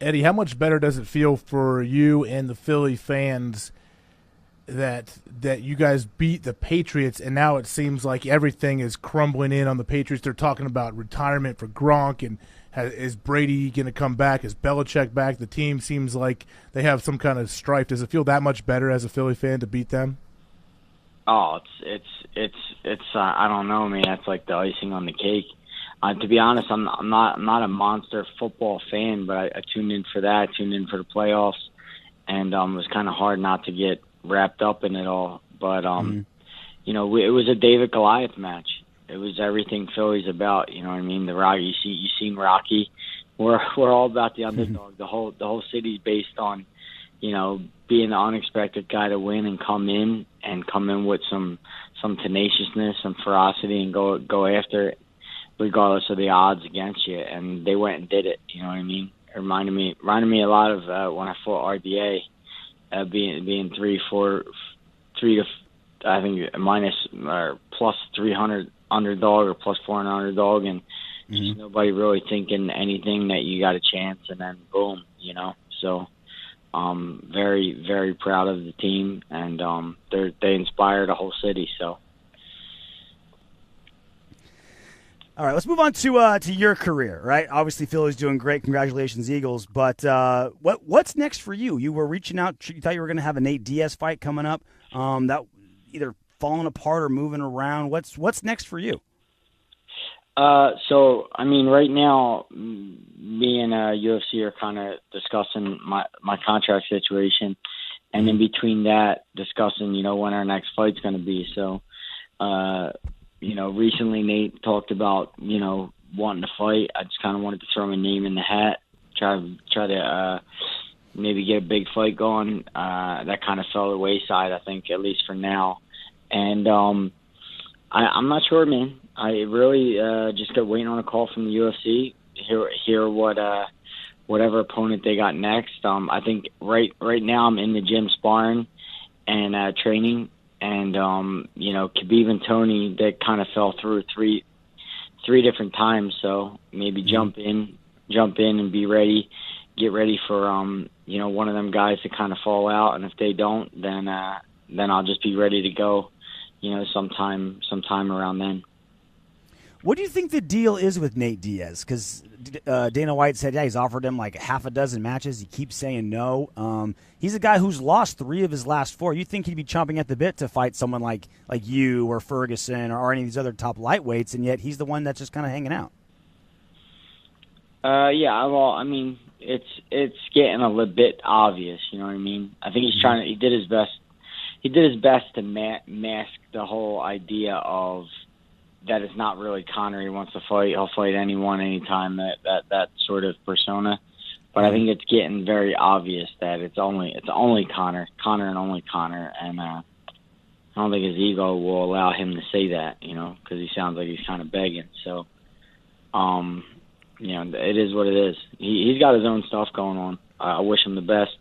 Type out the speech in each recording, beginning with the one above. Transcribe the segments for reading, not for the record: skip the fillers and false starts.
Eddie, how much better does it feel for you and the Philly fans that you guys beat the Patriots, and now it seems like everything is crumbling in on the Patriots? They're talking about retirement for Gronk, and is Brady going to come back? Is Belichick back? The team seems like they have some kind of strife. Does it feel that much better as a Philly fan to beat them? Oh, it's I don't know, man. That's like the icing on the cake. To be honest, I'm not a monster football fan, but I tuned in for that. I tuned in for the playoffs, and it was kind of hard not to get wrapped up in it all. But you know, it was a David Goliath match. It was everything Philly's about. You know what I mean? The Rocky. You seen Rocky. We're all about the underdog. The whole city's based on, you know, being the unexpected guy to win and come in with some tenaciousness, some ferocity, and go after it, regardless of the odds against you. And they went and did it. You know what I mean? It reminded me a lot of when I fought RDA, being 3 to I think minus or plus 300 underdog or plus 400 underdog, and just nobody really thinking anything that you got a chance, and then boom, you know. So very, very proud of the team, and they inspired a whole city. So. All right, let's move on to your career, right? Obviously, Philly's doing great. Congratulations, Eagles. But what's next for you? You were reaching out. You thought you were going to have a Nate Diaz fight coming up. That either falling apart or moving around. What's next for you? So, I mean, right now, me and UFC are kind of discussing my contract situation, and in between that, discussing, you know, when our next fight's going to be. So, you know, recently Nate talked about, you know, wanting to fight. I just kind of wanted to throw my name in the hat, try to maybe get a big fight going. That kind of fell to the wayside, I think, at least for now. And I'm not sure, man. I really just got waiting on a call from the UFC. Hear what whatever opponent they got next. I think right now I'm in the gym sparring and training. And, you know, Khabib and Tony, they kind of fell through three different times. So maybe jump in and be ready, get ready for, you know, one of them guys to kind of fall out. And if they don't, then I'll just be ready to go, you know, sometime around then. What do you think the deal is with Nate Diaz? Because Dana White said, yeah, he's offered him like half a dozen matches. He keeps saying no. He's a guy who's lost 3 of his last 4. You think he'd be chomping at the bit to fight someone like you or Ferguson or any of these other top lightweights, and yet he's the one that's just kind of hanging out. Yeah, well, I mean, it's getting a little bit obvious. You know what I mean? I think he's trying to. He did his best. He did his best to mask the whole idea of that it's not really Conor he wants to fight. He'll fight anyone, anytime. That sort of persona. But I think it's getting very obvious that it's only Conor and only Conor, and I don't think his ego will allow him to say that, you know, because he sounds like he's kind of begging. So, you know, it is what it is. He's got his own stuff going on. I wish him the best.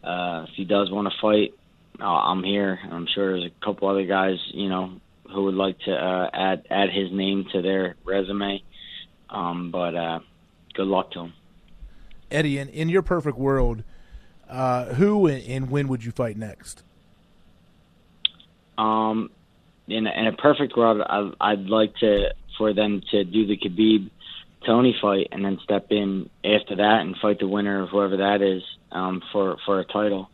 If he does want to fight, I'm here. I'm sure there's a couple other guys, you know, who would like to add his name to their resume. But good luck to him. Eddie, in your perfect world, who and when would you fight next? In a perfect world, I'd like for them to do the Khabib Tony fight and then step in after that and fight the winner of whoever that is for a title.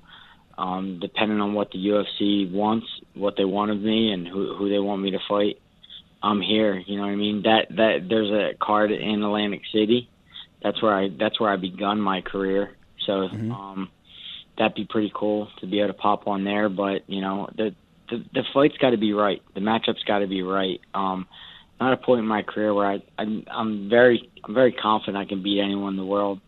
Depending on what the UFC wants, what they want of me, and who they want me to fight, I'm here. You know what I mean? That there's a card in Atlantic City. That's where I begun my career. So that'd be pretty cool to be able to pop on there. But you know, the fight's got to be right. The matchup's got to be right. I'm at a point in my career where I'm very confident I can beat anyone in the world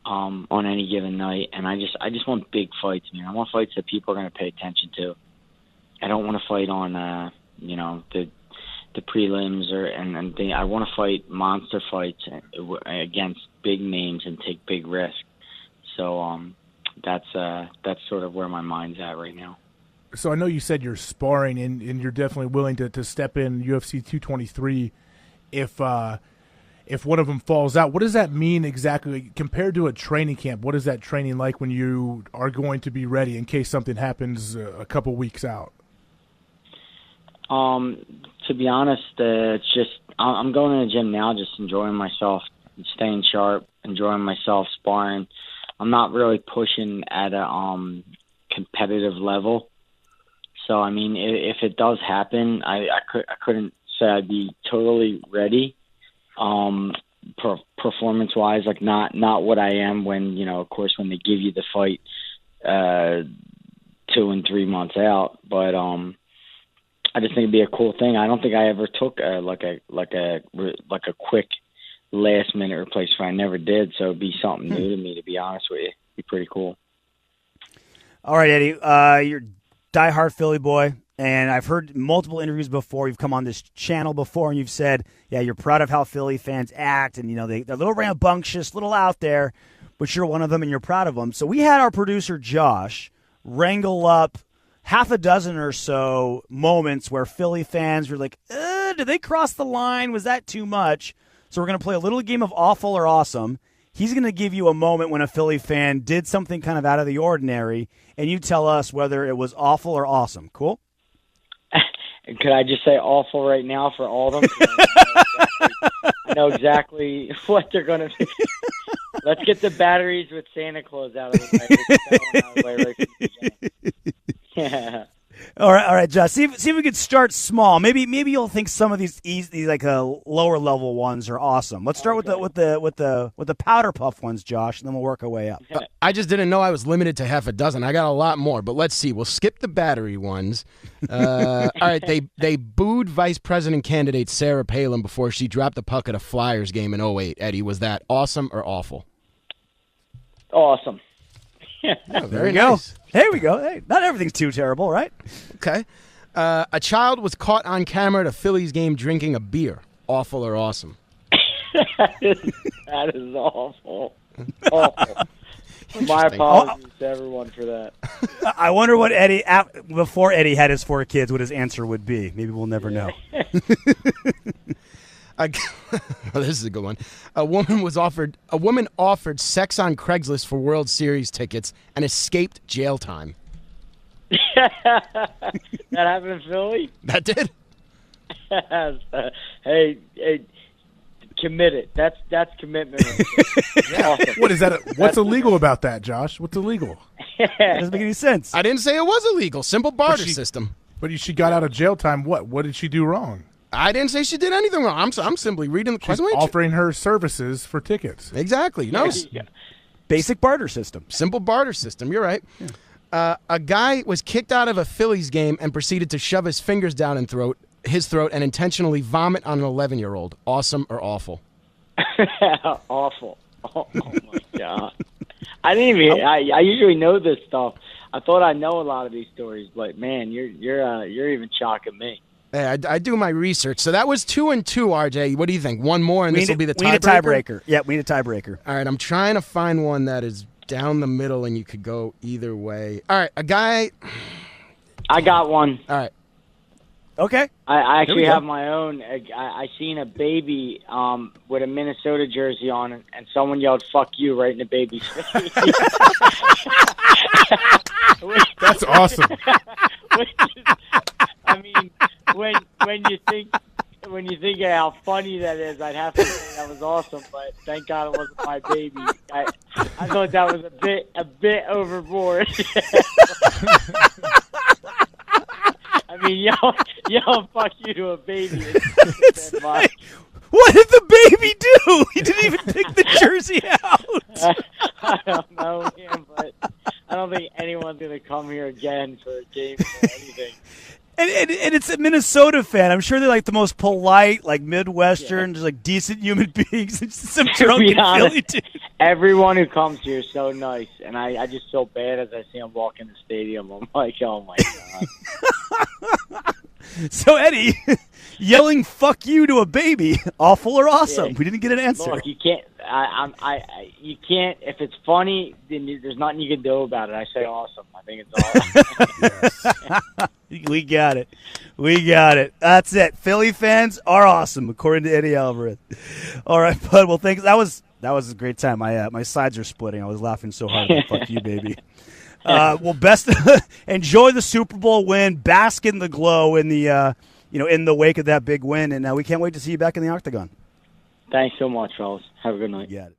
on any given night. And I just want big fights, man. I want fights that people are going to pay attention to. I don't want to fight on you know, the prelims I want to fight monster fights against big names and take big risks. So that's sort of where my mind's at right now. So I know you said you're sparring and you're definitely willing to step in UFC 223 if if one of them falls out. What does that mean exactly compared to a training camp? What is that training like when you are going to be ready in case something happens a couple weeks out? To be honest, it's just I'm going to the gym now, just enjoying myself, staying sharp, enjoying myself, sparring. I'm not really pushing at a competitive level. So I mean, if it does happen, I couldn't say I'd be totally ready. Performance wise, like not what I am when, of course, when they give you the fight 2 and 3 months out. But I just think it'd be a cool thing. I don't think I ever took like a quick last minute replacement. I never did, so it'd be something new to me, to be honest with you. It'd be pretty cool. All right, Eddie, you're a diehard Philly boy. And I've heard multiple interviews before. You've come on this channel before, and you've said, yeah, you're proud of how Philly fans act, and they're a little rambunctious, a little out there, but you're one of them, and you're proud of them. So we had our producer Josh wrangle up half a dozen or so moments where Philly fans were like, did they cross the line? Was that too much? So we're going to play a little game of awful or awesome. He's going to give you a moment when a Philly fan did something kind of out of the ordinary, and you tell us whether it was awful or awesome. Cool? Could I just say awful right now for all of them? I know exactly what they're going to be. Let's get the batteries with Santa Claus out of the way. Let's get that one out of the way right from the beginning. Yeah. All right, Josh. See if we could start small. Maybe you'll think some of these easy, like lower level ones are awesome. Let's start with the powder puff ones, Josh, and then we'll work our way up. I just didn't know I was limited to half a dozen. I got a lot more, but let's see. We'll skip the battery ones. All right, they booed Vice President candidate Sarah Palin before she dropped the puck at a Flyers game in 2008. Eddie, was that awesome or awful? Awesome. Oh, there we go. There we go. Hey, not everything's too terrible, right? Okay. A child was caught on camera at a Phillies game drinking a beer. Awful or awesome? That is awful. Awful. My apologies to everyone for that. I wonder what Eddie, before Eddie had his 4 kids, what his answer would be. Maybe we'll never know. This is a good one. A woman offered sex on Craigslist for World Series tickets and escaped jail time. That happened in Philly? That did. Hey, committed. That's commitment. Yeah. Awesome. What is that? What's illegal about that, Josh? What's illegal? It doesn't make any sense. I didn't say it was illegal. Simple barter system. But she got out of jail time. What did she do wrong? I didn't say she did anything wrong. I'm simply reading the question. Offering her services for tickets. Exactly. No. Basic barter system. Simple barter system. You're right. Yeah. A guy was kicked out of a Phillies game and proceeded to shove his fingers down his throat and intentionally vomit on an 11-year-old. Awesome or awful? Awful. Oh my God. I didn't even. I usually know this stuff. I thought I know a lot of these stories, but man, you're even shocking me. Hey, I do my research. So that was 2 and 2, RJ. What do you think? One more, and this will be the tiebreaker? We need a tiebreaker. Yeah, we need a tiebreaker. All right, I'm trying to find one that is down the middle, and you could go either way. All right, a guy. I got one. All right. Okay. I actually have my own. I seen a baby with a Minnesota jersey on, and someone yelled "fuck you" right in the baby's face. That's awesome. I mean, when you think of how funny that is, I'd have to say that was awesome. But thank God it wasn't my baby. I thought that was a bit overboard. I mean, y'all, fuck you to a baby. Like, what did the baby do? He didn't even pick the jersey out. I don't know, man, but I don't think anyone's going to come here again for a game or anything. And it's a Minnesota fan. I'm sure they're like the most polite, like Midwestern, just like decent human beings. It's just some drunken Philly dude. Everyone who comes here is so nice, and I just feel bad as I see them walk in the stadium. I'm like, oh my God. So Eddie, yelling "fuck you" to a baby, awful or awesome? Yeah. We didn't get an answer. Look, you can't. You can't. If it's funny, then there's nothing you can do about it. I say awesome. I think it's awesome. We got it. We got it. That's it. Philly fans are awesome, according to Eddie Alvarez. All right, bud. Well, thanks. That was a great time. My sides are splitting. I was laughing so hard. Fuck you, baby. Well, best enjoy the Super Bowl win. Bask in the glow in the in the wake of that big win, and we can't wait to see you back in the octagon. Thanks so much, fellas. Have a good night. Yeah.